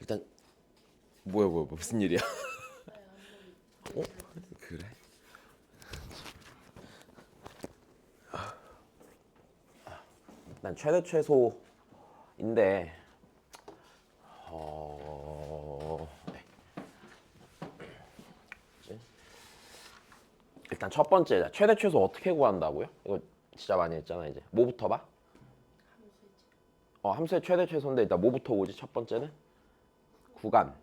일단 뭐야 무슨 일이야? 어? 그래? 난 최대 최소인데 네. 일단 첫 번째 최대 최소 어떻게 구한다고요? 이거 진짜 많이 했잖아. 이제 뭐부터 봐? 함수의 최대 최소인데 일단 뭐부터 오지? 첫 번째는 구간.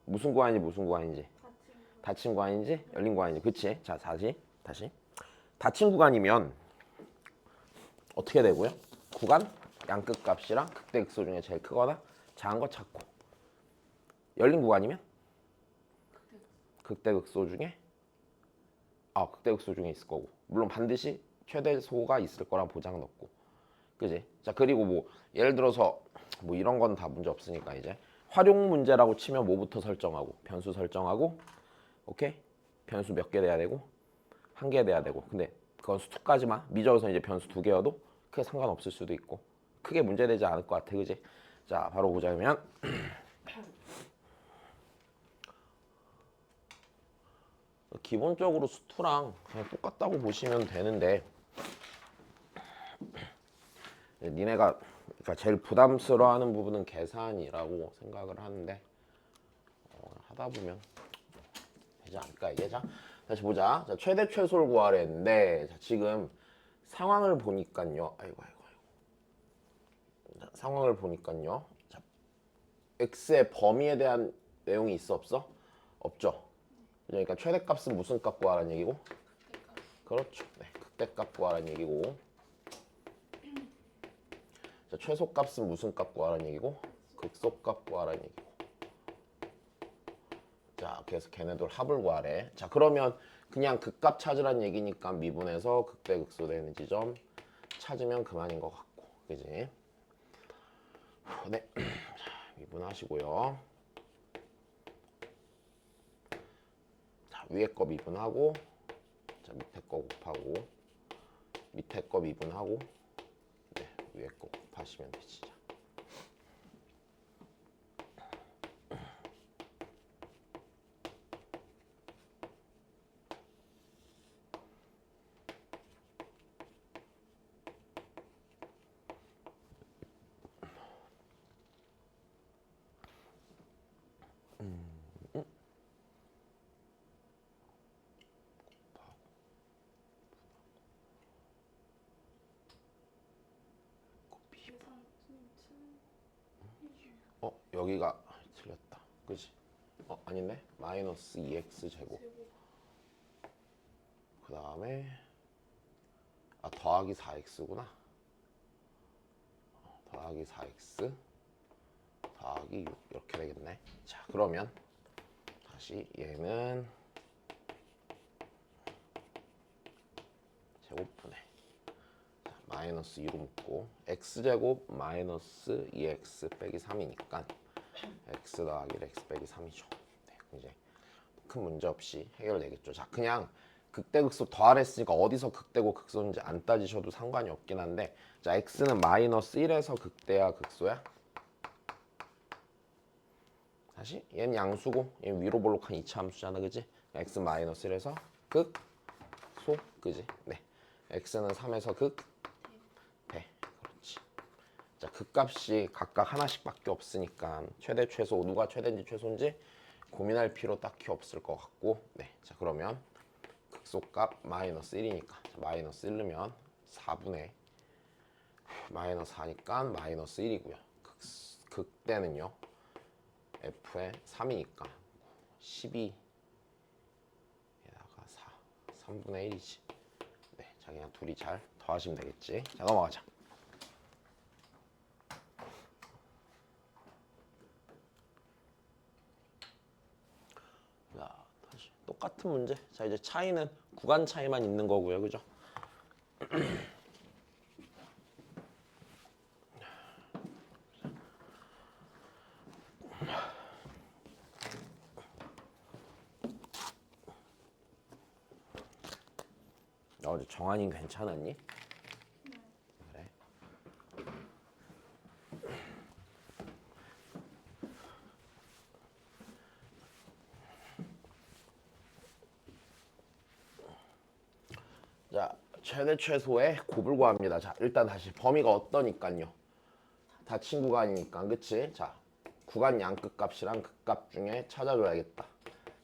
무슨 구간인지 무슨 구간인지. 닫힌 구간인지 열린 구간인지. 그치? 자 다시 닫힌 구간이면 어떻게 되고요? 구간 양끝 값이랑 극대 극소 중에 제일 크거나 작은 거 찾고, 열린 구간이면 극대 극소 중에 극대 극소 중에 있을 거고, 물론 반드시 최대소가 있을 거란 보장은 없고. 그지? 자, 그리고 뭐 예를 들어서 뭐 이런 건 다 문제 없으니까 이제 활용 문제라고 치면 뭐부터 설정하고, 변수 설정하고, 오케이? 변수 몇 개 돼야 되고, 한 개 돼야 되고. 근데 그건 수투까지만. 미적에서 이제 변수 두 개여도 크게 상관없을 수도 있고 크게 문제되지 않을 것 같아. 그지? 자, 바로 보자면 기본적으로 수투랑 그냥 똑같다고 보시면 되는데, 니네가 그러니까 제일 부담스러워하는 부분은 계산이라고 생각을 하는데 하다 보면 되지 않을까 이게. 자, 다시 보자. 자, 최대 최소를 구하려 했는데, 자, 지금 상황을 보니까요. 아이고. 자, 상황을 보니까요. 자, x의 범위에 대한 내용이 있어 없어? 없죠. 그러니까 최대값은 무슨 값 구하라는 얘기고? 그렇죠. 네, 극대값 구하라는 얘기고. 자, 최소값은 무슨 값 구하라는 얘기고? 극소값 구하라는 얘기고. 자, 그래서 걔네들 합을 구하래. 자, 그러면 그냥 극값 찾으라는 얘기니까 미분해서 극대 극소 되는 지점 찾으면 그만인 것 같고. 그지? 네. 자, 미분하시고요. 자, 위에 거 미분하고, 자, 밑에 거 곱하고, 밑에 거 미분하고, 네, 위에 거 곱하시면 되지. 여기가 틀렸다. 그지? 아닌데? 마이너스 2x 제곱. 그 다음에 더하기 4x구나. 더하기 4x 더하기 6 이렇게 되겠네. 자, 그러면 다시 얘는 제곱분해. 자, 마이너스 2로 묶고 x제곱 마이너스 2x 빼기 3이니까 x 더하기 x 빼기 3이죠. 네, 이제 큰 문제 없이 해결되겠죠. 자, 그냥 극대극소 더하라 했으니까 어디서 극대고 극소인지 안 따지셔도 상관이 없긴 한데, 자, x는 마이너스 1에서 극대야 극소야? 다시 얘는 양수고 얘는 위로 볼록한 2차 함수잖아. 그지? x 마이너스 1에서 극소. 그지? 네. x는 3에서 극대. 그렇지. 자, 극값이 각각 하나씩밖에 없으니까 최대 최소 누가 최대인지 최소인지 고민할 필요 딱히 없을 것 같고. 네. 자, 그러면 극소값 마이너스 1이니까 마이너스 1 넣으면 4분의 마이너스 4니까 마이너스 1이고요. 극대는요 f의 3이니까 12에다가 4 3분의 1이지. 네, 자, 그냥 둘이 잘 더하시면 되겠지. 자, 넘어가자. 자, 다시 똑같은 문제. 자, 이제 차이는 구간 차이만 있는 거고요. 그죠? 어제 정한이 괜찮았니? 그래. 자, 최대 최소의 곱을 구합니다. 자, 일단 다시 범위가 어떠니까요? 다 친구가 아니니까, 그치? 자, 구간 양끝 값이랑 극값 중에 찾아줘야겠다.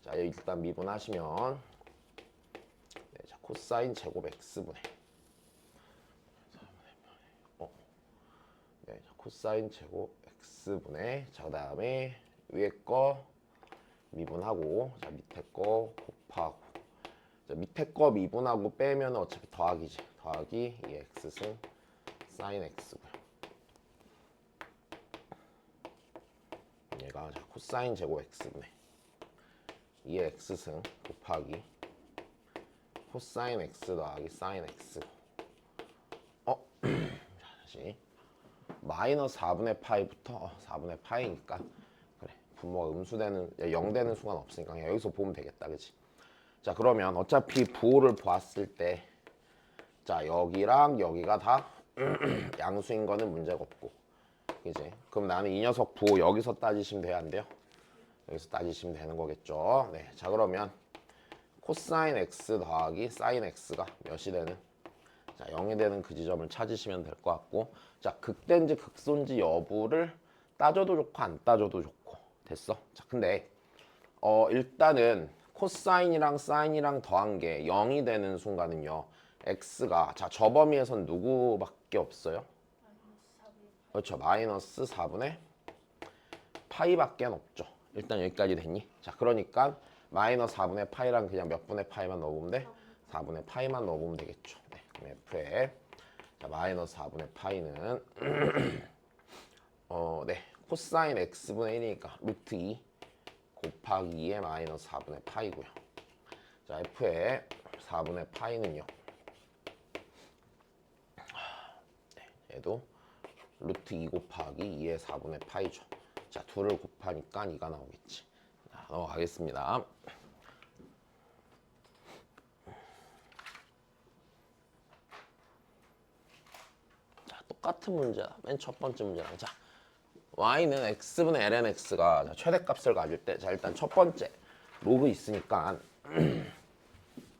자, 일단 미분하시면 네, 자, 코사인 제곱 x분의 네, 자, 코사인 제곱 x분의 자, 그 다음에 위에 거 미분하고 자, 밑에 거 곱하고 자, 밑에 거 미분하고 빼면 어차피 더하기지. 더하기 이 x승 사인 x고요. 얘가 자, 코사인 제곱 x분의 이 x승 곱하기 코사인 x 더하기 사인 x. 자, 다시 마이너스 4분의 파이부터 4분의 파이니까 그래 분모가 음수되는 0 되는 수가 없으니까 그냥 여기서 보면 되겠다, 그치? 자, 그러면 어차피 부호를 보았을 때 자, 여기랑 여기가 다 양수인 거는 문제가 없고, 그지? 그럼 나는 이 녀석 부호 여기서 따지시면 돼요, 안 돼요? 여기서 따지시면 되는 거겠죠. 네, 자, 그러면 코사인 x 더하기 사인 x가 몇이 되는? 자, 0이 되는 그 지점을 찾으시면 될 것 같고, 자, 극대인지 극소인지 여부를 따져도 좋고 안 따져도 좋고 됐어. 자, 근데 일단은 코사인이랑 사인이랑 더한 게 0이 되는 순간은요, x가 자, 저 범위에선 누구밖에 없어요? 그렇죠. 마이너스 4분의 파이밖에 없죠. 일단 여기까지 됐니? 자, 그러니까 마이너스 4분의 파이랑 그냥 몇 분의 파이만 넣어보면 돼? 4분의 파이만 넣어보면 되겠죠. 네, 그럼 f에 자, 마이너스 4분의 파이는 네, 코사인 x분의 1이니까 루트 2 곱하기 2의 마이너스 4분의 파이고요. 자, f의 4분의 파이는요. 네, 얘도 루트 2 곱하기 2의 4분의 파이죠. 자, 둘을 곱하니까 2가 나오겠지. 자, 넘어가겠습니다. 자, 똑같은 문제다. 맨 첫 번째 문제랑. 자, y는 x분의 ln x가 자, 최대값을 가질 때, 자, 일단 첫 번째 로그 있으니까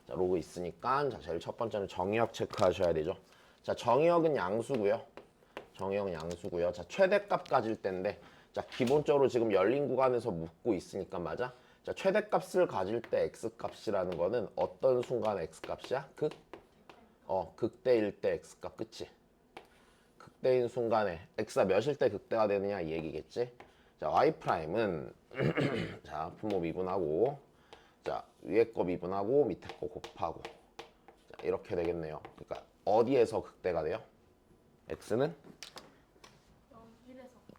자, 로그 있으니까 자, 제일 첫 번째는 정의역 체크하셔야 되죠. 자, 정의역은 양수고요. 정의역은 양수고요. 자, 최대값 가질 때인데 자, 기본적으로 지금 열린 구간에서 묻고 있으니까 맞아? 자, 최대값을 가질 때 x값이라는 거는 어떤 순간 x값이야? 극대일 때 x값, 그치? 극대인 순간에 x가 몇일 때 극대가 되느냐 이 얘기겠지? 자, y''은 자, 분모 미분하고 자, 위에 거 미분하고 밑에 거 곱하고 자, 이렇게 되겠네요. 그러니까 어디에서 극대가 돼요? x는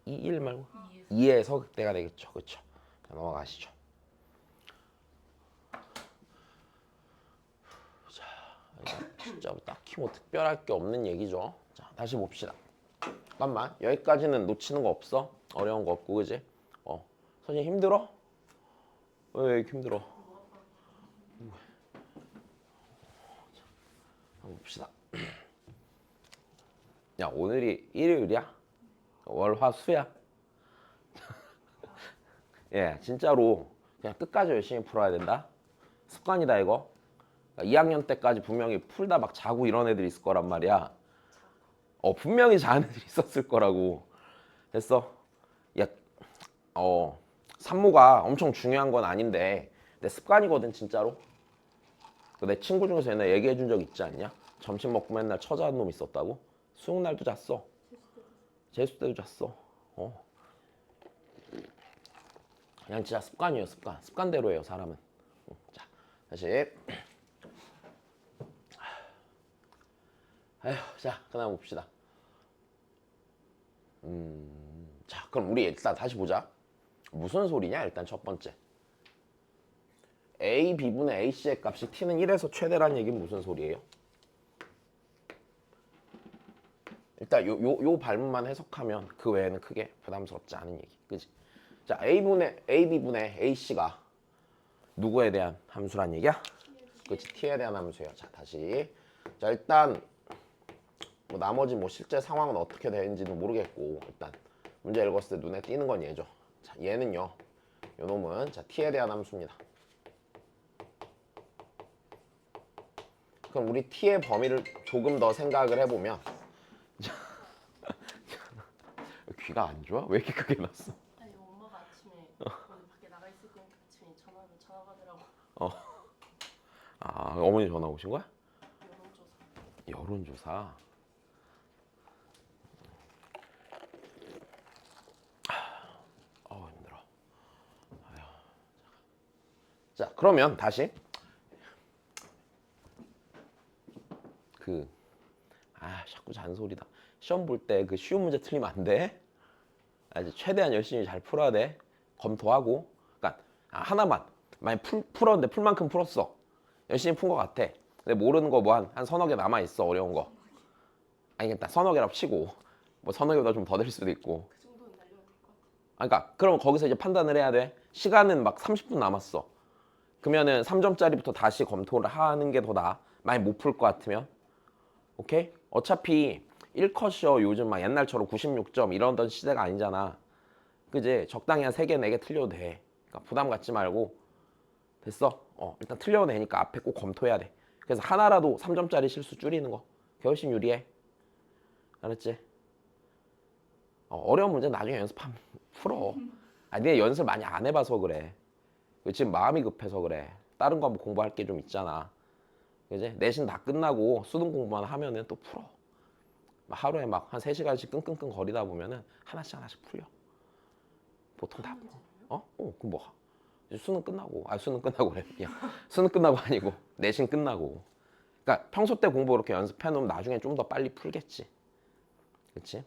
1 말고 2에서 극대가 되겠죠. 그렇죠? 자, 넘어가시죠. 자, 진짜 딱히 뭐 특별할 게 없는 얘기죠. 자, 다시 봅시다. 잠깐만, 여기까지는 놓치는 거 없어? 어려운 거 없고, 그지? 선생님 힘들어? 왜 이렇게 힘들어? 한번 봅시다. 야, 오늘이 일요일이야? 월, 화, 수야? 예, 진짜로 그냥 끝까지 열심히 풀어야 된다. 습관이다 이거. 그러니까 2학년 때까지 분명히 풀다 막 자고 이런 애들이 있을 거란 말이야. 분명히 자는 애들이 있었을 거라고. 됐어? 야, 산모가 엄청 중요한 건 아닌데 내 습관이거든 진짜로. 내 친구 중에서 옛날에 얘기해 준 적 있지 않냐? 점심 먹고 맨날 처자는 놈 있었다고? 수능날도 잤어. 재수 때도 잤어. 그냥 진짜 습관이에요, 습관. 습관대로 해요, 사람은. 자, 다시. 자, 그다음 봅시다. 자, 그럼 우리 일단 다시 보자. 무슨 소리냐? 일단 첫 번째. A, B분의 AC의 값이 T는 1에서 최대라는 얘기는 무슨 소리예요? 일단 요 발문만 해석하면 그 외에는 크게 부담스럽지 않은 얘기. 그지? 자, B분의 AC가 누구에 대한 함수란 얘기야? 그치? T에 대한 함수예요. 자, 다시. 자, 일단 뭐 나머지 뭐 실제 상황은 어떻게 되는지는 모르겠고 일단 문제 읽었을 때 눈에 띄는 건 얘죠. 자, 얘는요. 요 놈은 자, T에 대한 함수입니다. 그럼 우리 t의 범위를 조금 더 생각을 해보면 귀가 안 좋아? 왜 이렇게 크게 났어? 아니 엄마가 아침에 오늘 밖에 나가 있을 거니까 아침에 전화 받으라고. 아, 어머니 전화 오신 거야? 여론조사. 여론조사. 힘들어. 아휴. 자, 그러면 다시 자꾸 잔소리다. 시험 볼 때 그 쉬운 문제 틀리면 안 돼. 알지? 최대한 열심히 잘 풀어야 돼. 검토하고. 그러니까 하나만. 만약 풀었는데 풀 만큼 풀었어. 열심히 푼 거 같아. 근데 모르는 거 뭐 한 서너 개 남아 있어. 어려운 거. 아니 일단 서너 개라고 치고 뭐 서너 개보다 좀 더 될 수도 있고. 그 정도는 날려도 될 것 같아. 그러니까 그럼 거기서 이제 판단을 해야 돼. 시간은 막 30분 남았어. 그러면은 3점짜리부터 다시 검토를 하는 게 더 나아. 만약 못 풀 것 같으면. 오케이? 어차피 1컷이요 요즘 막 옛날처럼 96점 이러던 시대가 아니잖아. 그지? 적당히 한 3개, 4개 틀려도 돼. 그러니까 부담 갖지 말고. 됐어? 일단 틀려도 되니까 앞에 꼭 검토해야 돼. 그래서 하나라도 3점짜리 실수 줄이는 거. 그게 훨씬 유리해. 알았지? 어려운 문제 나중에 연습하면 풀어. 니네 연습 많이 안 해봐서 그래. 지금 마음이 급해서 그래. 다른 거 뭐 공부할 게 좀 있잖아. 그지? 내신 다 끝나고 수능 공부만 하면은 또 풀어. 하루에 막 한 3시간씩 끙끙끙 거리다 보면은 하나씩 풀려. 보통 다 풀어. 그럼 뭐 이제 수능 끝나고. 수능 끝나고 그래. 그냥 수능 끝나고 아니고 내신 끝나고. 그러니까 평소 때 공부 이렇게 연습해 놓으면 나중에 좀 더 빨리 풀겠지. 그치?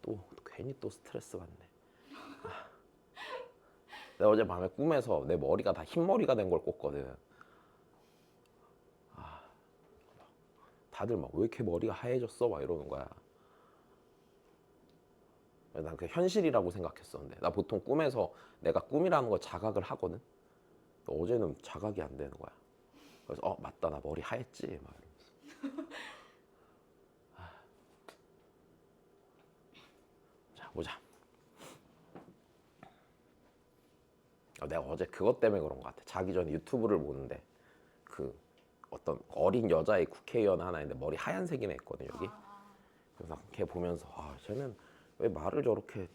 또 괜히 또 스트레스 받네. 내가 어제 밤에 꿈에서 내 머리가 다 흰머리가 된 걸 꿨거든. 다들 막 왜 이렇게 머리가 하얘졌어? 막 이러는 거야. 난 그 현실이라고 생각했었는데 나 보통 꿈에서 내가 꿈이라는 걸 자각을 하거든. 어제는 자각이 안 되는 거야. 그래서 맞다 나 머리 하얘지 막 이러면서. 자 보자. 내가 어제 그것 때문에 그런 것 같아. 자기 전에 유튜브를 보는데 그 어떤 어린 여자의 국회의원 하나 있는데 머리 하얀색이나 있거든 여기. 그래서 걔 보면서 쟤는 왜 말을 저렇게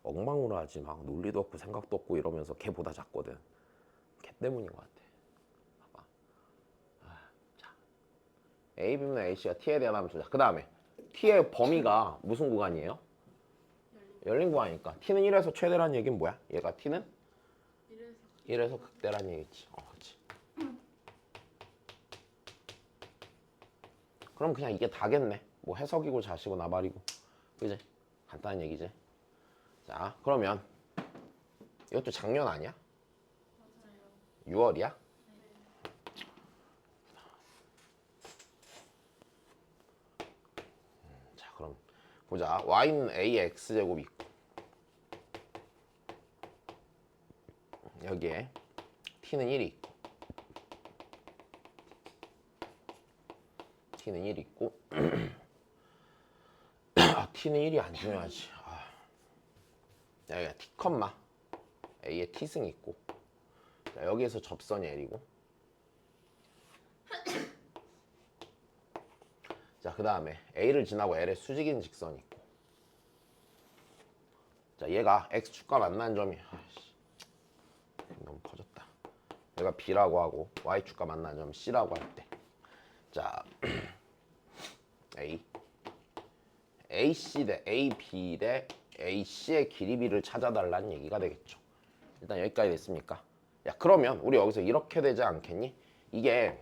엉망으로 하지? 막 논리도 없고 생각도 없고 이러면서 걔보다 작거든. 걔 때문인 것 같아. 봐봐. 자, A, B분의 A씨가 T에 대한 함수. 그 다음에 T의 범위가 무슨 구간이에요? 열린 구간이니까 T는 1에서 최대라는 얘기는 뭐야? 얘가 T는 1에서 극대라는 얘기지. 그렇지. 그럼 그냥 이게 다겠네. 뭐 해석이고 자시고 나발이고. 그지? 간단한 얘기지. 자, 그러면 이것도 작년 아니야? 맞아요. 6월이야? 네. 자, 그럼 보자. y는 ax제곱 있고 여기에 t는 1이 있고 t는 1이 있고 t는 1이 안 중요하지. 여기가 t, a에 t승이 있고 자, 여기에서 접선이 l이고 자, 그 다음에 a를 지나고 l의 수직인 직선이 있고 자, 얘가 x축과 만나는 점이 너무 퍼졌다. 얘가 b라고 하고 y축과 만나는 점이 c라고 할 때 자, AC 대 AB 대 AC의 길이 b를 찾아달라는 얘기가 되겠죠. 일단 여기까지 됐습니까? 야, 그러면 우리 여기서 이렇게 되지 않겠니? 이게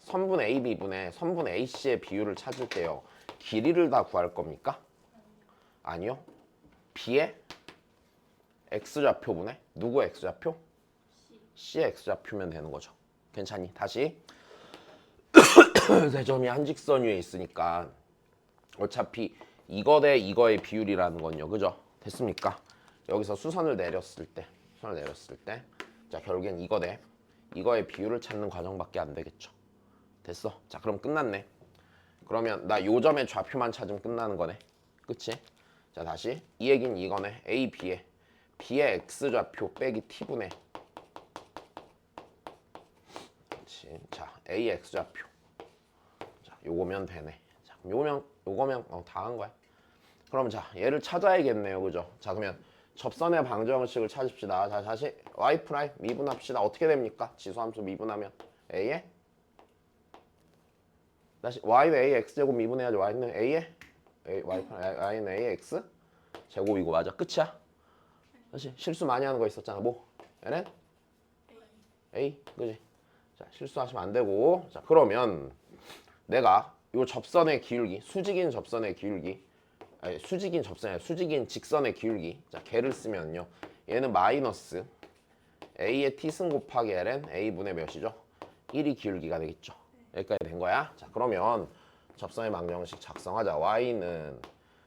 선분 AB분의 선분 AC의 비율을 찾을 때요. 길이를 다 구할 겁니까? 아니요. B의 X좌표분의 누구의 X좌표? C의 X좌표면 되는 거죠. 괜찮니? 다시 세 점이 한 직선 위에 있으니까 어차피 이거 대 이거의 비율이라는 건요. 그죠? 됐습니까? 여기서 수선을 내렸을 때 자, 결국엔 이거 대 이거의 비율을 찾는 과정밖에 안 되겠죠. 됐어? 자, 그럼 끝났네. 그러면 나 요 점의 좌표만 찾으면 끝나는 거네. 그치? 자, 다시 이 얘기는 이거네. A, B의 B의 X좌표 빼기 T분의 A X 좌표. 자, 요거면 되네. 자, 요거면 다 한 거야. 그럼 자, 얘를 찾아야겠네요. 그죠? 자, 그러면 접선의 방정식을 찾읍시다. 자, 다시 y 프라임 미분합시다. 어떻게 됩니까? 지수함수 미분하면 a에 다시 y는 a x제곱 미분해야지. y는 a에 y는 a x 제곱이고 맞아. 끝이야. 다시 실수 많이 하는 거 있었잖아. 뭐? ln a 그지? 자, 실수하시면 안 되고. 자, 그러면 내가 요 접선의 기울기, 수직인 접선의 기울기, 아니 수직인 접선이 아니라 수직인 직선의 기울기. 자, 걔를 쓰면요. 얘는 마이너스 a의 t승 곱하기 ln a분의 몇이죠? 1이 기울기가 되겠죠. 여기까지 된 거야. 자, 그러면 접선의 방정식 작성하자. y는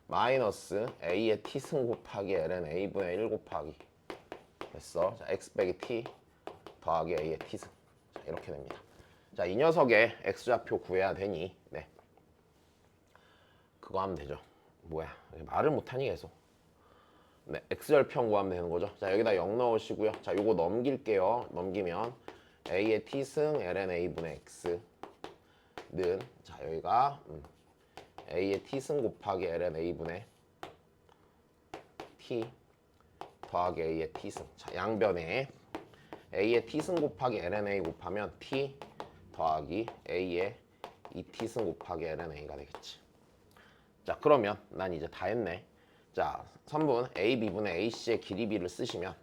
마이너스 a의 t승 곱하기 ln a분의 1 곱하기 됐어. 자, x 빼기 t 더하기 a의 t승. 자, 이렇게 됩니다. 자, 이 녀석의 x좌표 구해야 되니 네, 그거 하면 되죠. 뭐야, 말을 못하니 계속. 네, x절편 구하면 되는 거죠. 자, 여기다 0 넣으시고요. 자, 요거 넘길게요. 넘기면 a의 t승 ln a분의 x는 자, 여기가 a의 t승 곱하기 ln a분의 t 더하기 a의 t승. 자, 양변에 a의 t승 곱하기 ln a 곱하면 t 더하기 a의 2t승 곱하기 ln a가 되겠지. 자, 그러면 난 이제 다 했네. 자, 선분 AB분의 AC의 길이비를 쓰시면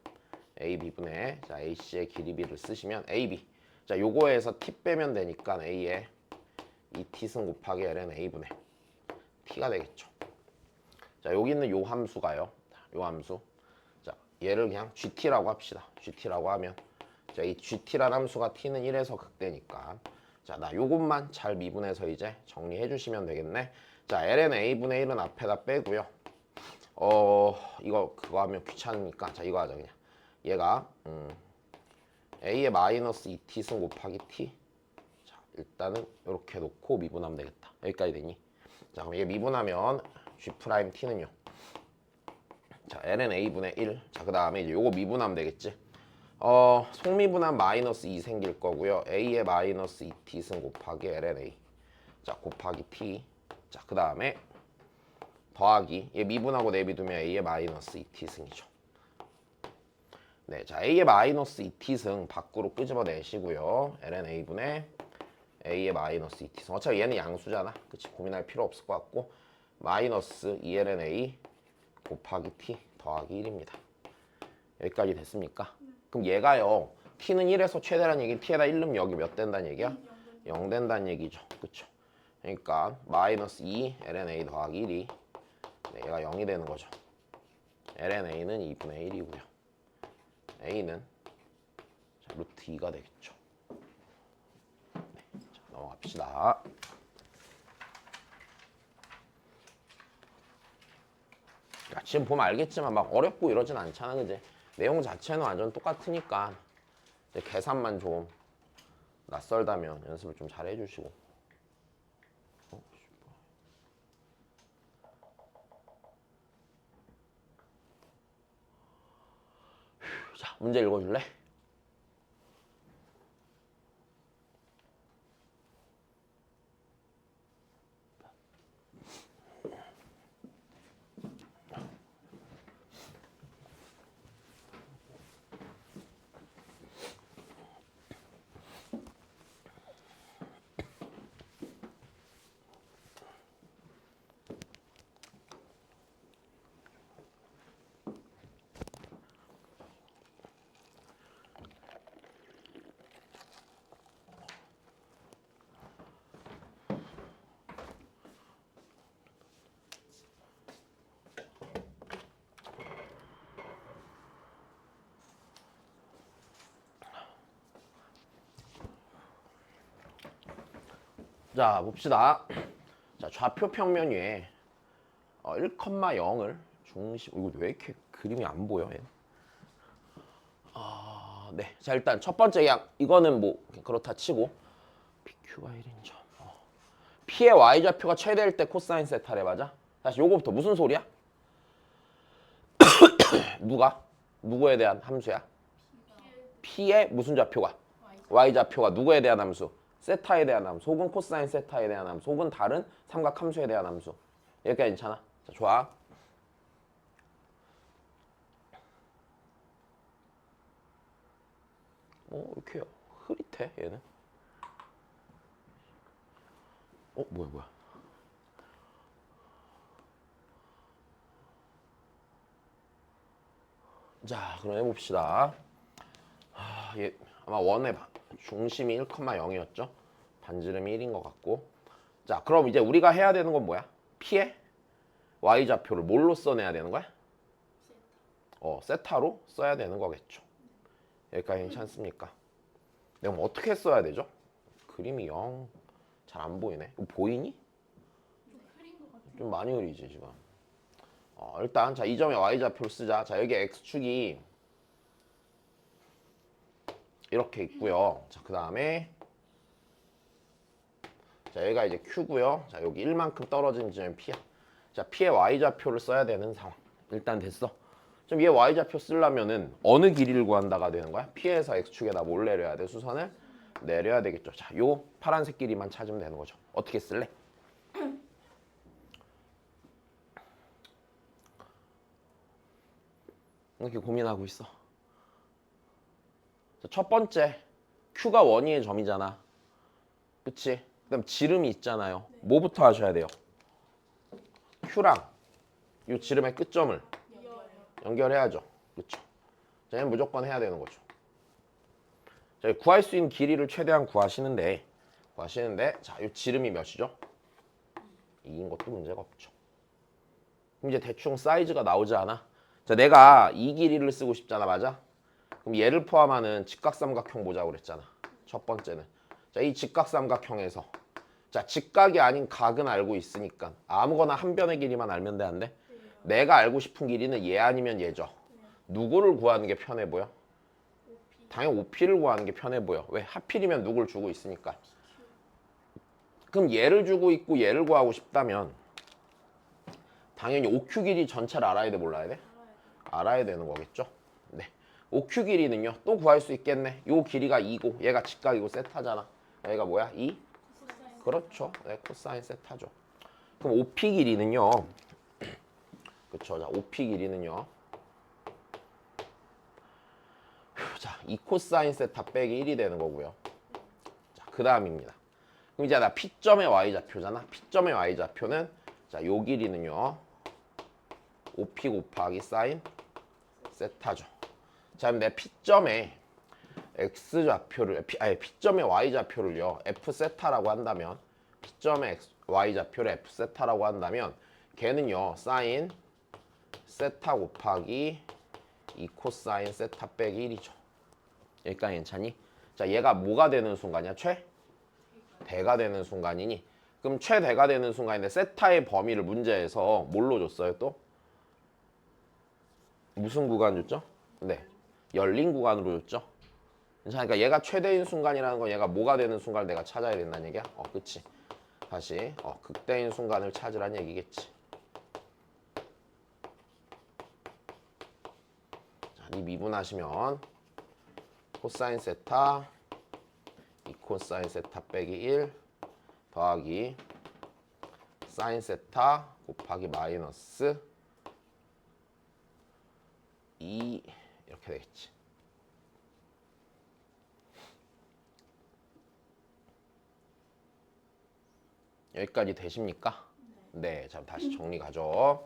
AB분의 자, AC의 길이비를 쓰시면 AB 자, 요거에서 T 빼면 되니까 A의 2T승 곱하기 L은 A분의 T가 되겠죠. 자, 여기 있는 요 함수가요. 요 함수. 자, 얘를 그냥 GT라고 합시다. GT라고 하면 자, 이 GT라는 함수가 T는 1에서 극대니까 자, 나 요것만 잘 미분해서 이제 정리해 주시면 되겠네. 자, ln a분의 1은 앞에다 빼고요. 이거 그거 하면 귀찮으니까 자, 이거 하자 그냥. 얘가 a의 마이너스 2t승 곱하기 t. 자, 일단은 이렇게 놓고 미분하면 되겠다. 여기까지 되니? 자, 그럼 얘 미분하면 g 프라임 t는요. 자, ln a분의 1. 자, 그 다음에 이제 요거 미분하면 되겠지. 속미분한 마이너스 2 생길 거고요. a의 마이너스 2t승 곱하기 ln a. 자, 곱하기 t. 자, 그 다음에 더하기 얘 미분하고 내비두면 a의 마이너스 2t승이죠. 네, 자, a의 마이너스 2t승 밖으로 끄집어내시고요. ln a분의 a의 마이너스 2t승. 어차피 얘는 양수잖아. 그치? 고민할 필요 없을 것 같고 마이너스 2ln a 곱하기 t 더하기 1입니다. 여기까지 됐습니까? 그럼 얘가요. t는 1에서 최대란 얘기는 t에다 1 넣으면 여기 몇 된다는 얘기야? 0 된다는 얘기죠. 그쵸? 그러니까 마이너스 2 ln a 더하기 1이 네, 얘가 0이 되는 거죠. ln a는 2분의 1이고요. a는 자, 루트 2가 되겠죠. 네, 자, 넘어갑시다. 자, 지금 보면 알겠지만 막 어렵고 이러진 않잖아, 그지? 내용 자체는 완전 똑같으니까 이제 계산만 좀 낯설다면 연습을 좀 잘 해주시고. 자, 문제 읽어줄래? 자, 봅시다. 자, 좌표 평면 위에 1,0을 중심. 이거 왜 이렇게 그림이 안 보여? 얘? 네. 자, 일단 첫 번째 그냥 이거는 뭐 그렇다 치고 PQ가 1인 점. P의 y 좌표가 최대일 때 코사인 세타래. 맞아? 다시 요거부터 무슨 소리야? 누가? 누구에 대한 함수야? P의 무슨 좌표가? y 좌표가 누구에 대한 함수? 세타에 대한 함수 혹은 코사인 세타에 대한 함수 혹은 다른 삼각함수에 대한 함수. 여기까지 괜찮아? 자, 좋아. 이렇게 흐릿해 얘는. 뭐야. 자, 그럼 해봅시다. 얘 아마 원의 중심이 1,0이었죠? 반지름이 1인 것 같고. 자, 그럼 이제 우리가 해야 되는 건 뭐야? P의 y좌표를 뭘로 써내야 되는 거야? 세타로 써야 되는 거겠죠. 여기까지 괜찮습니까? 내가 뭐 어떻게 써야 되죠? 그림이 영 잘 안 보이네. 이거 보이니? 좀 많이 흐리지 지금. 일단 자, 이 점의 y좌표를 쓰자. 자, 여기 x축이 이렇게 있고요. 자, 그 다음에 자, 여기가 이제 q고요. 자, 여기 1만큼 떨어진 지점이 p야. 자, p의 y좌표를 써야 되는 상황. 일단 됐어. 그럼 얘 y좌표 쓰려면은 어느 길이를 구한다가 되는 거야? p에서 x축에다 뭘 내려야 돼? 수선을 내려야 되겠죠. 자, 요 파란색 길이만 찾으면 되는 거죠. 어떻게 쓸래? 이렇게 고민하고 있어. 자, 첫 번째 q가 원위의 점이잖아. 그치? 그다음 지름이 있잖아요. 뭐부터 하셔야 돼요? q랑 이 지름의 끝점을 연결해야죠. 그쵸? 자, 얘는 무조건 해야 되는 거죠. 자, 구할 수 있는 길이를 최대한 구하시는데 자, 이 지름이 몇이죠? 2인 것도 문제가 없죠. 그럼 이제 대충 사이즈가 나오지 않아? 자, 내가 이 길이를 쓰고 싶잖아. 맞아? 그럼 얘를 포함하는 직각삼각형 보자고 그랬잖아. 첫 번째는. 자, 이 직각삼각형에서 자, 직각이 아닌 각은 알고 있으니까 아무거나 한 변의 길이만 알면 돼, 안 돼? 내가 알고 싶은 길이는 얘 아니면 얘죠. 누구를 구하는 게 편해 보여? 당연히 OP를 구하는 게 편해 보여. 왜? 하필이면 누굴 주고 있으니까. 그럼 얘를 주고 있고 얘를 구하고 싶다면 당연히 OQ 길이 전체를 알아야 돼, 몰라야 돼? 알아야 되는 거겠죠? 네. OQ 길이는요, 또 구할 수 있겠네. 요 길이가 2고 얘가 직각이고 세타잖아. 얘가 뭐야? 2? 그렇죠. 네, 코사인 세타죠. 그럼 OP 길이는요. 그쵸. 자, OP 길이는요. 자, 2 코사인 세타 빼기 1이 되는 거고요. 자, 그 다음입니다. 그럼 이제 나 P점의 y좌표잖아. P점의 y좌표는 자, 요 길이는요. OP 곱하기 사인 세타죠. 자, 그럼 내 P점의 x좌표를 P점의 y좌표를요. f 세타라고 한다면 P점의 y좌표를 f 세타라고 한다면 걔는요. 사인 세타 곱하기 2 코사인 세타 빼기 1이죠. 여기까지 괜찮니? 자, 얘가 뭐가 되는 순간이야? 최대가 되는 순간이니? 그럼 최대가 되는 순간인데 세타의 범위를 문제에서 뭘로 줬어요 또? 무슨 구간 줬죠? 네, 열린 구간으로 줬죠. 그러니까 얘가 최대인 순간이라는 건 얘가 뭐가 되는 순간을 내가 찾아야 된다는 얘기야? 그치. 다시 극대인 순간을 찾으란 얘기겠지. 자, 이 미분하시면 코사인 세타 2 코사인 세타 빼기 1 더하기 사인 세타 곱하기 마이너스 2 이렇게 되겠지. 여기까지 되십니까? 네. 자, 다시 정리 가죠.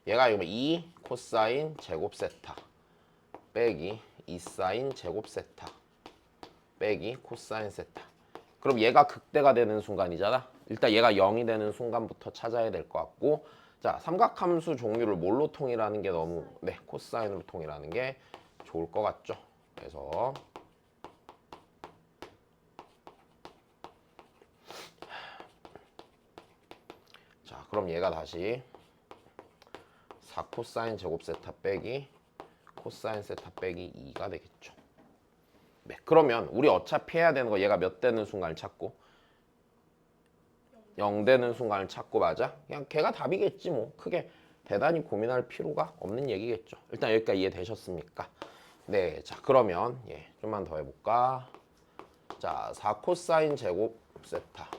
얘가 이거 2 코사인 제곱 세타 빼기 2 사인 제곱 세타 빼기 코사인 세타. 그럼 얘가 극대가 되는 순간이잖아. 일단 얘가 0이 되는 순간부터 찾아야 될 것 같고, 자, 삼각함수 종류를 뭘로 통일하는 게 너무 코사인으로 통일하는 게 좋을 것 같죠. 그래서 자, 그럼 얘가 다시 4 코사인 제곱 세타 빼기 코사인 세타 빼기 2가 되겠죠. 네, 그러면 우리 어차피 해야 되는 거 얘가 몇 되는 순간을 찾고 0 되는 순간을 찾고 맞아? 그냥 걔가 답이겠지 뭐. 크게 대단히 고민할 필요가 없는 얘기겠죠. 일단 여기까지 이해되셨습니까? 네, 자, 그러면 좀만 더 해볼까? 자, 4 코사인 제곱 세타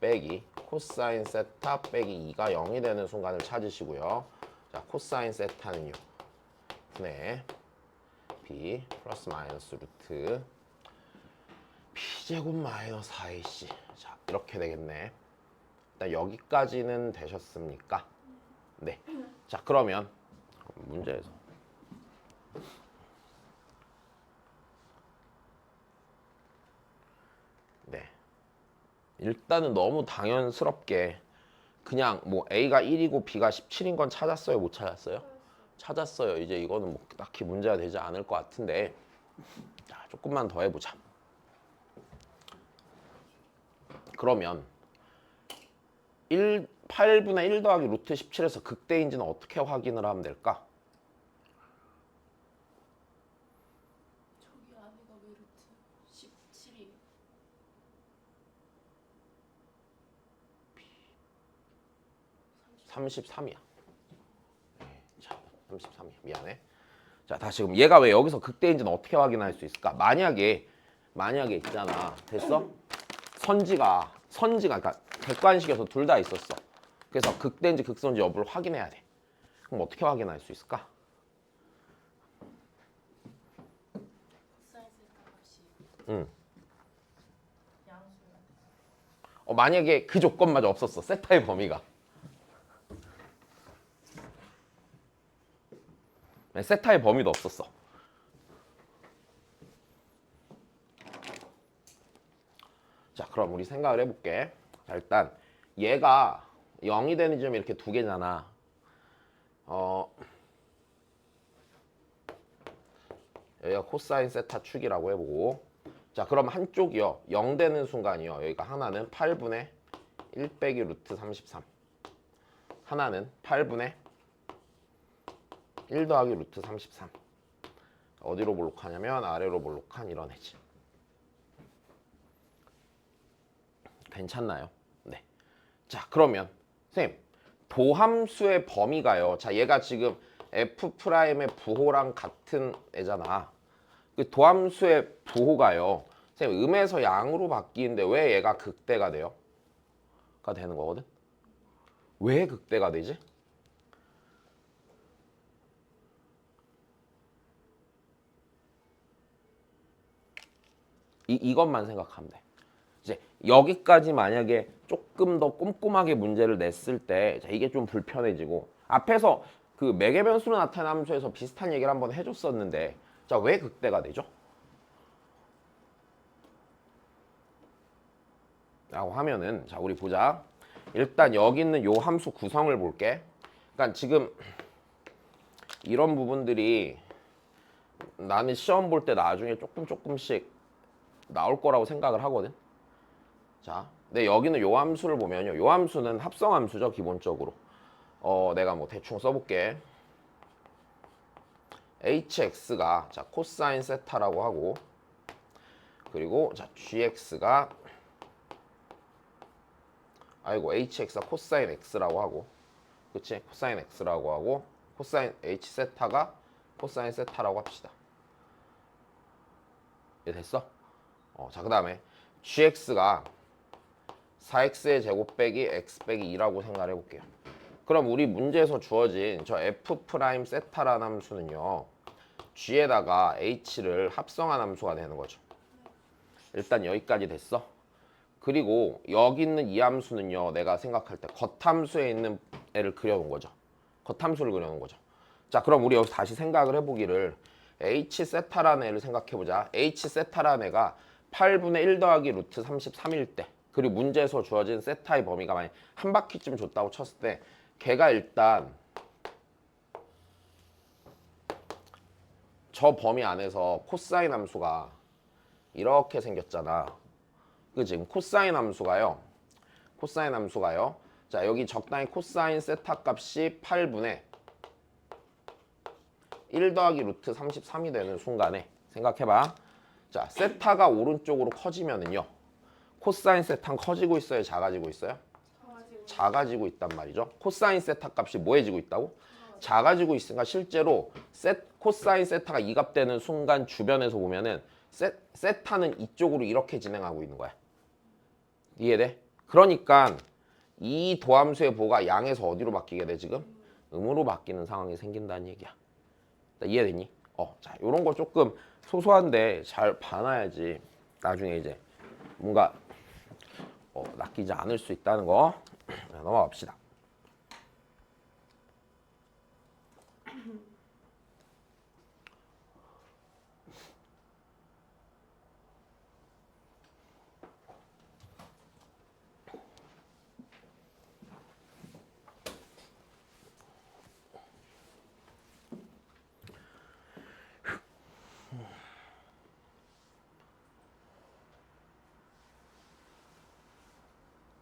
빼기 코사인 세타 빼기 2가 0이 되는 순간을 찾으시고요. 자, 코사인 세타는요. 분의 b 플러스 마이너스 루트 b제곱 마이너스 4ac. 자, 이렇게 되겠네. 일단 여기까지는 되셨습니까? 네. 자, 그러면 문제에서 네. 일단은 너무 당연스럽게 그냥 뭐 A가 1이고 B가 17인 건 찾았어요? 못 찾았어요? 찾았어요. 이제 이거는 뭐 딱히 문제가 되지 않을 것 같은데 자, 조금만 더 해보자. 그러면 8분의 1 더하기 루트 17에서 극대인지는 어떻게 확인을 하면 될까? 저기 안에가 왜 루트 17이 33이야. 자, 33이야. 미안해. 자, 다시 그럼 얘가 왜 여기서 극대인지는 어떻게 확인할 수 있을까? 만약에 있잖아. 됐어? 선지가 그러니까 객관식에서 둘 다 있었어. 그래서 극대인지 극소인지 여부를 확인해야 돼. 그럼 어떻게 확인할 수 있을까? 코사인 세타 값이 응. 양수야. 만약에 그 조건마저 없었어. 세타의 범위가. 세타의 범위도 없었어. 자, 그럼 우리 생각을 해볼게. 자, 일단 얘가 0이 되는 점이 이렇게 두 개잖아. 여기가 코사인 세타 축이라고 해보고, 자, 그럼 한쪽이요 0 되는 순간이요 여기가 하나는 8분의 1 빼기 루트 33, 하나는 8분의 1 더하기 루트 33. 어디로 볼록하냐면 아래로 볼록한 이런 애지. 괜찮나요? 네. 자, 그러면 선생님 도함수의 범위가요. 자, 얘가 지금 F'의 부호랑 같은 애잖아. 그 도함수의 부호가요. 선생님 음에서 양으로 바뀌는데 왜 얘가 극대가 돼요? 가 되는 거거든. 왜 극대가 되지? 이것만 생각하면 돼. 이제 여기까지 만약에 조금 더 꼼꼼하게 문제를 냈을 때 자, 이게 좀 불편해지고 앞에서 그 매개변수로 나타난 함수에서 비슷한 얘기를 한번 해줬었는데 자, 왜 극대가 되죠? 라고 하면은 자, 우리 보자. 일단 여기 있는 요 함수 구성을 볼게. 그러니까 지금 이런 부분들이 나는 시험 볼 때 나중에 조금씩 나올 거라고 생각을 하거든. 자, 근데 여기는 요 함수를 보면요. 요 함수는 합성함수죠, 기본적으로. 내가 뭐 대충 써볼게. hx가 자 코사인 세타라고 하고, 그리고 자 gx가 hx가 코사인 x라고 하고, 그치? 코사인 x라고 하고, 코사인 h 세타가 코사인 세타라고 합시다. 이해 됐어? 자, 그 다음에 gx가 4x의 제곱 빼기 x 빼기 2라고 생각을 해볼게요. 그럼 우리 문제에서 주어진 저 f 프라임 세타라는 함수는요 g에다가 h를 합성한 함수가 되는 거죠. 일단 여기까지 됐어. 그리고 여기 있는 이 함수는요 내가 생각할 때 겉함수에 있는 애를 그려놓은 거죠. 겉함수를 그려놓은 거죠. 자, 그럼 우리 여기서 다시 생각을 해보기를 h 세타라는 애를 생각해보자. h 세타라는 애가 8분의 1 더하기 루트 33일 때, 그리고 문제에서 주어진 세타의 범위가 만약 한 바퀴쯤 줬다고 쳤을 때 걔가 일단 저 범위 안에서 코사인 함수가 이렇게 생겼잖아. 그치? 코사인 함수가요. 자, 여기 적당히 코사인 세타 값이 8분의 1 더하기 루트 33이 되는 순간에 생각해봐. 자, 세타가 오른쪽으로 커지면은요 코사인 세타는 커지고 있어요? 작아지고 있어요? 작아지고 있단 말이죠. 코사인 세타 값이 뭐해지고 있다고? 작아지고 있으니까 실제로 코사인 세타가 2값 되는 순간 주변에서 보면은 세타는 이쪽으로 이렇게 진행하고 있는 거야. 이해돼? 그러니까 이 도함수의 보가 양에서 어디로 바뀌게 돼 지금? 음으로 바뀌는 상황이 생긴다는 얘기야. 이해됐니? 자, 요런 거 조금 소소한데 잘 봐놔야지 나중에 이제 뭔가 낚이지 않을 수 있다는 거. 넘어가 봅시다.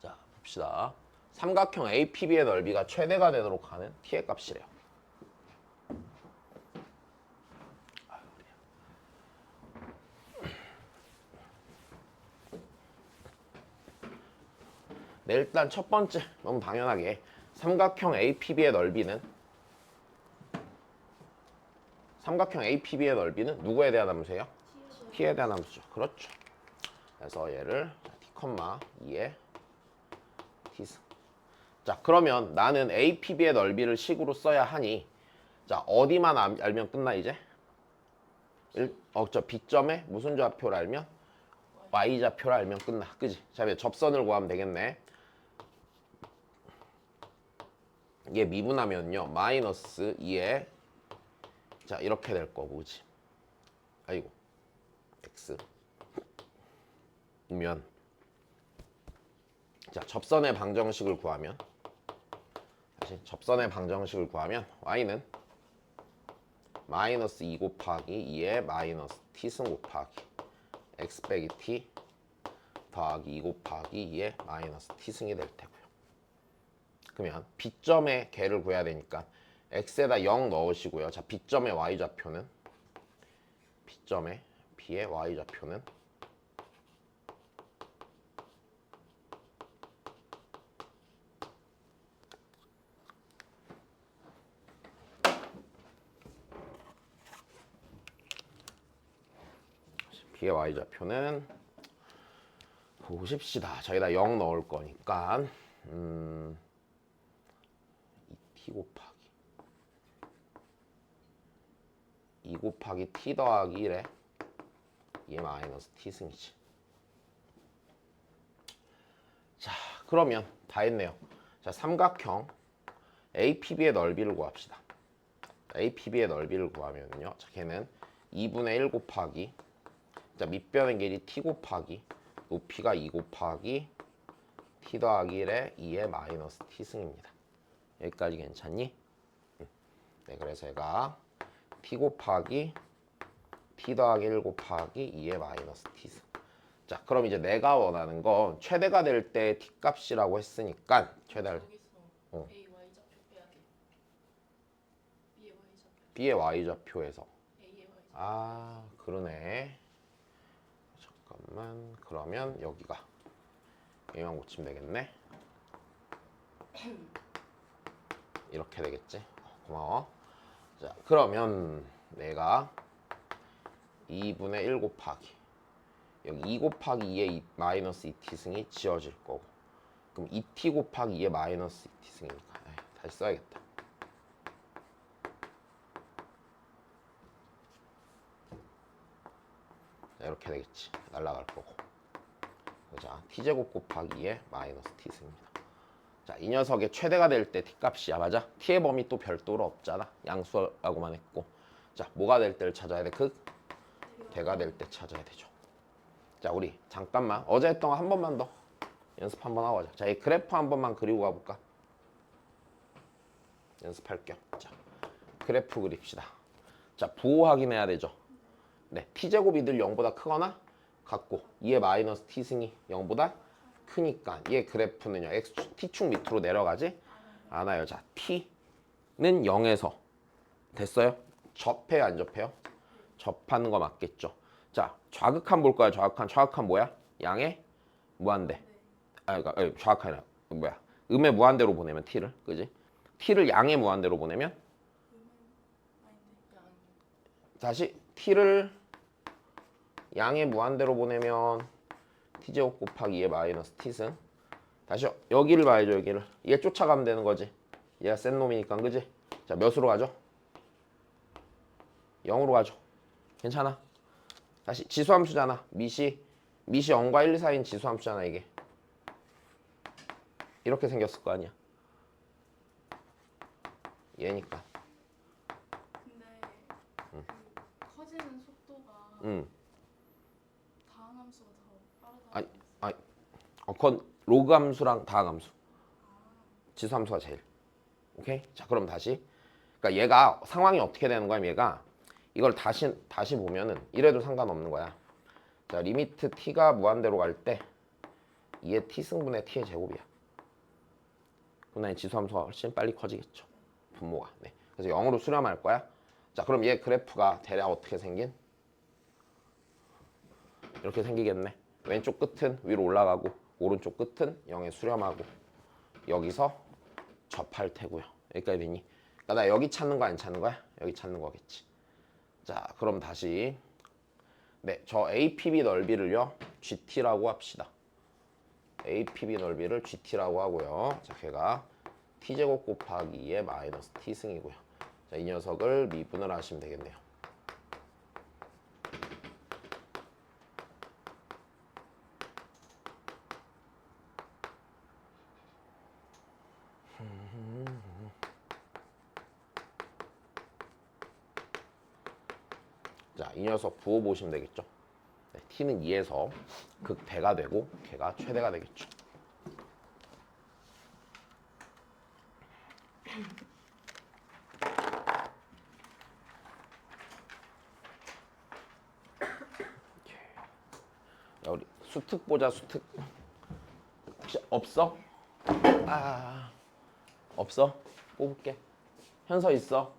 자, 봅시다. 삼각형 APB의 넓이가 최대가 되도록 하는 t의 값이래요. 네, 일단 첫 번째 너무 당연하게 삼각형 APB의 넓이는 누구에 대한 함수예요? t에 대한 함수죠. 그렇죠. 그래서 얘를 t, 2의 t승. 자, 그러면 나는 APB의 넓이를 식으로 써야 하니 자, 어디만 알면 끝나 이제? 저 B점에 무슨 좌표를 알면? Y좌표를 알면 끝나. 그지? 자, 이제 접선을 구하면 되겠네. 얘 미분하면요. 마이너스 2에 자, 이렇게 될 거고, 그지? 아이고. X 면 자, 접선의 방정식을 구하면 다시 접선의 방정식을 구하면 y는 마이너스 2 곱하기 2의 마이너스 t승 곱하기 x 빼기 t 더하기 2 곱하기 2의 마이너스 t승이 될 테고요. 그러면 B점의 개를 구해야 되니까 x에다 0 넣으시고요. 자, B점의 y좌표는 B점의 B의 y좌표는 B의 y좌표는 보십시다. 저기다 0 넣을 거니까 2t 곱하기 2 곱하기 t 더하기 1에 2의 마이너스 t승이지. 자, 그러면 다 했네요. 자, 삼각형 APB의 넓이를 구합시다. APB의 넓이를 구하면요. 자, 걔는 2분의 1 곱하기 자, 밑변의 길이 t 곱하기 높이가 2 곱하기 t 더하기 1에 2의 마이너스 t승입니다. 여기까지 괜찮니? 네, 그래서 얘가 t 곱하기 t 더하기 1 곱하기 2의 마이너스 t승. 자, 그럼 이제 내가 원하는 건 최대가 될 때 t 값이라고 했으니까 최대할 여기서 A Y좌표 빼야 돼. b의 y좌표에서 A의 Y좌표. 아, 그러네. 잠깐만. 그러면 여기가 얘만 고치면 되겠네. 이렇게 되겠지. 고마워. 자, 그러면 내가 2분의 1 곱하기 여기 2 곱하기 2의 마이너스 2t승이 지워질 거고 그럼 2t 곱하기 2의 마이너스 2t승이니까 다시 써야겠다. 자, 이렇게 되겠지. 날라갈 거고. 자, t제곱 곱하기 2의 마이너스 t승입니다. 자, 이 녀석의 최대가 될 때 t값이야. 맞아? t의 범위 또 별도로 없잖아. 양수라고만 했고. 자, 뭐가 될 때를 찾아야 돼? 대가 될 때 찾아야 되죠. 자, 우리 잠깐만 어제 했던 거 한 번만 더 연습 한 번 하고 가자. 자, 이 그래프 한 번만 그리고 가볼까? 연습할 겸. 자, 그래프 그립시다. 자, 부호 확인해야 되죠. 네, t제곱이 늘 0보다 크거나 같고 2의 마이너스 t승이 0보다 크니까 얘 그래프는요 t축 밑으로 내려가지 않아요. 자, t는 0에서 됐어요? 접해요 안 접해요? 접하는 거 맞겠죠. 자, 좌극한 볼 거야. 좌극한 뭐야? 양의 무한대. 좌극한이 뭐야? 음의 무한대로 보내면 t를, 그지? t를 양의 무한대로 보내면 다시 t를 양의 무한대로 보내면 t제곱 곱하기 2의 마이너스 t승. 다시 여기를 봐야죠. 여기를. 얘 쫓아가면 되는 거지. 얘가 센 놈이니까 그지? 자, 몇으로 가죠? 0으로 가죠. 괜찮아? 다시 지수함수잖아. 밑이 0과 1 사이인 지수함수잖아 이게. 이렇게 생겼을 거 아니야. 얘니까. 근데 그 커지는 속도가 응. 다음 함수가 더 빠르다. 아니, 아니. 그건 로그 함수랑 다항 함수. 지수 함수가 제일. 오케이? 자, 그럼 다시. 그러니까 얘가 상황이 어떻게 되는 거야, 얘가. 이걸 다시 보면은 이래도 상관없는 거야. 자, 리미트 t가 무한대로 갈 때 2의 t승분의 t의 제곱이야. 그럼 지수 함수가 훨씬 빨리 커지겠죠. 분모가. 네. 그래서 0으로 수렴할 거야. 자, 그럼 얘 그래프가 대략 어떻게 생긴? 이렇게 생기겠네. 왼쪽 끝은 위로 올라가고 오른쪽 끝은 0에 수렴하고 여기서 접할 테고요. 여기까지 되니? 그러니까 나 여기 찾는 거 안 찾는 거야? 여기 찾는 거겠지. 자, 그럼 다시 네, 저 APB 넓이를요 GT라고 합시다. APB 넓이를 GT라고 하고요. 자, 걔가 T제곱 곱하기 2의 마이너스 T승이고요. 자, 이 녀석을 미분을 하시면 되겠네요. 자, 이 녀석 부호 보시면 되겠죠. 네, t는 2에서 극대가 되고 걔가 최대가 되겠죠. 야, 우리 수특 보자. 수특 혹시 없어? 없어? 뽑을게. 현서 있어?